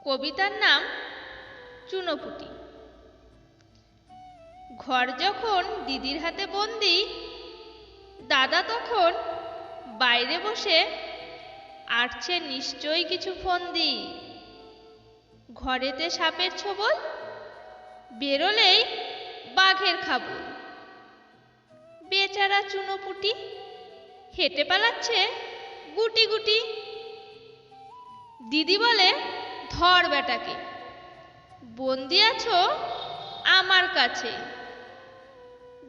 কবিতার নাম চুনোপুটি। ঘর যখন দিদির হাতে বন্দি, দাদা তখন বাইরে বসে আটছে নিশ্চয়ই কিছু ফন্দি। ঘরেতে সাপের ছোবল, বেরোলেই বাঘের খাবল। বেচারা চুনোপুটি হেঁটে পালাচ্ছে গুটি গুটি। দিদি বলে, ধর বেটাকে, বন্দি আছো আমার কাছে।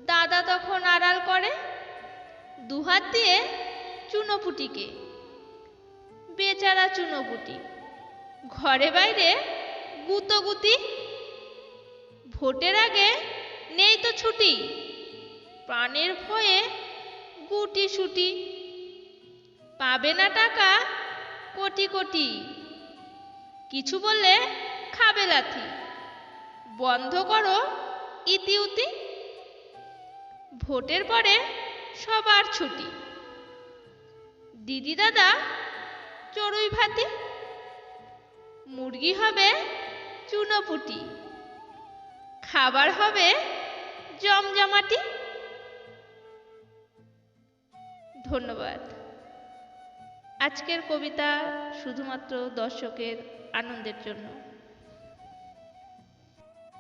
দাদা তখন আড়াল করে দুহাত দিয়ে চুনোপুটিকে। বেচারা চুনোপুটি ঘরে বাইরে গুতোগুতি। ভোটের আগে নেই তো ছুটি, প্রাণের ভয়ে গুটি সুটি। পাবে না টাকা কোটি কোটি, কিছু বললে খাবে লাথি। বন্ধ করো ইতিউতি, ভোটের পরে সবার ছুটি। দিদি দাদা চড়ুই ভাতি, মুরগি হবে চুনোপুটি, খাবার হবে জমজমাটি। ধন্যবাদ। আজকের কবিতা শুধুমাত্র দর্শকের আনন্দের জন্য।